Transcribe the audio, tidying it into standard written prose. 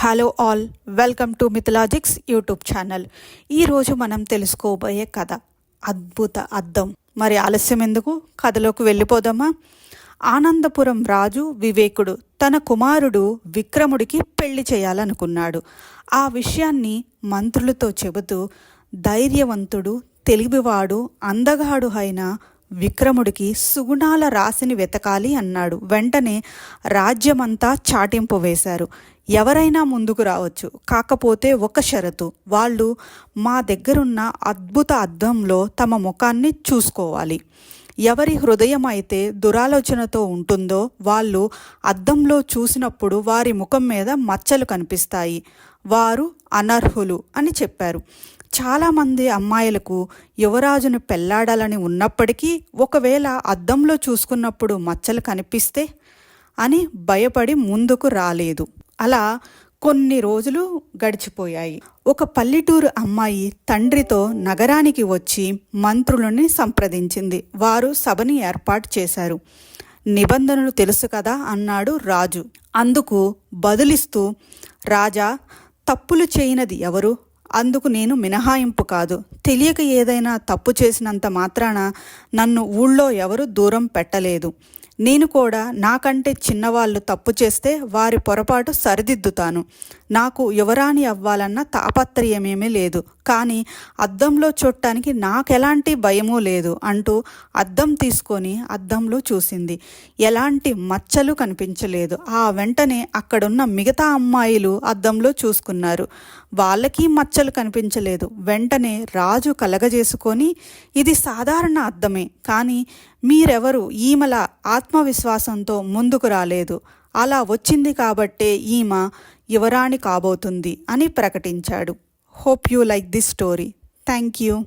Hello all, welcome to Mythologics YouTube channel. ఈరోజు మనం తెలుసుకోబోయే కథ అద్భుత అద్దం. మరి ఆలస్యం ఎందుకు, కథలోకి వెళ్ళిపోదామా? ఆనందపురం రాజు వివేకుడు తన కుమారుడు విక్రముడికి పెళ్లి చేయాలనుకున్నాడు. ఆ విషయాన్ని మంత్రులతో చెబుతూ ధైర్యవంతుడు, తెలివివాడు, అందగాడు అయిన విక్రముడికి సుగుణాల రాశిని వెతకాలి అన్నాడు. వెంటనే రాజ్యమంతా చాటింపు వేశారు. ఎవరైనా ముందుకు రావచ్చు, కాకపోతే ఒక షరతు, వాళ్ళు మా దగ్గరున్న అద్భుత అద్దంలో తమ ముఖాన్ని చూసుకోవాలి. ఎవరి హృదయం అయితే దురాలోచనతో ఉంటుందో వాళ్ళు అద్దంలో చూసినప్పుడు వారి ముఖం మీద మచ్చలు కనిపిస్తాయి, వారు అనర్హులు అని చెప్పారు. చాలామంది అమ్మాయిలకు యువరాజును పెళ్లాడాలని ఉన్నప్పటికీ ఒకవేళ అద్దంలో చూసుకున్నప్పుడు మచ్చలు కనిపిస్తే అని భయపడి ముందుకు రాలేదు. అలా కొన్ని రోజులు గడిచిపోయాయి. ఒక పల్లెటూరు అమ్మాయి తండ్రితో నగరానికి వచ్చి మంత్రులని సంప్రదించింది. వారు సభని ఏర్పాటు చేశారు. నిబంధనలు తెలుసు కదా అన్నాడు రాజు. అందుకు బదులిస్తూ, రాజా, తప్పులు చేయనది ఎవరు? అందుకు నేను మినహాయింపు కాదు. తెలియక ఏదైనా తప్పు చేసినంత మాత్రాన నన్ను ఊళ్ళో ఎవరు దూరం పెట్టలేదు. నేను కూడా నాకంటే చిన్నవాళ్ళు తప్పు చేస్తే వారి పొరపాటు సరిదిద్దుతాను. నాకు యువరాణి అవ్వాలన్న తాపత్రయమేమీ లేదు, కానీ అద్దంలో చూడటానికి నాకెలాంటి భయమూ లేదు అంటూ అద్దం తీసుకొని అద్దంలో చూసింది. ఎలాంటి మచ్చలు కనిపించలేదు. ఆ వెంటనే అక్కడున్న మిగతా అమ్మాయిలు అద్దంలో చూసుకున్నారు. వాళ్ళకి మచ్చలు కనిపించలేదు. వెంటనే రాజు కలగజేసుకొని, ఇది సాధారణ అద్దమే, కానీ మీరెవరు ఈమెల ఆత్మవిశ్వాసంతో ముందుకు రాలేదు. అలా వచ్చింది కాబట్టే ఈమె యువరాణి కాబోతుంది అని ప్రకటించాడు. Hope you like this story. Thank you.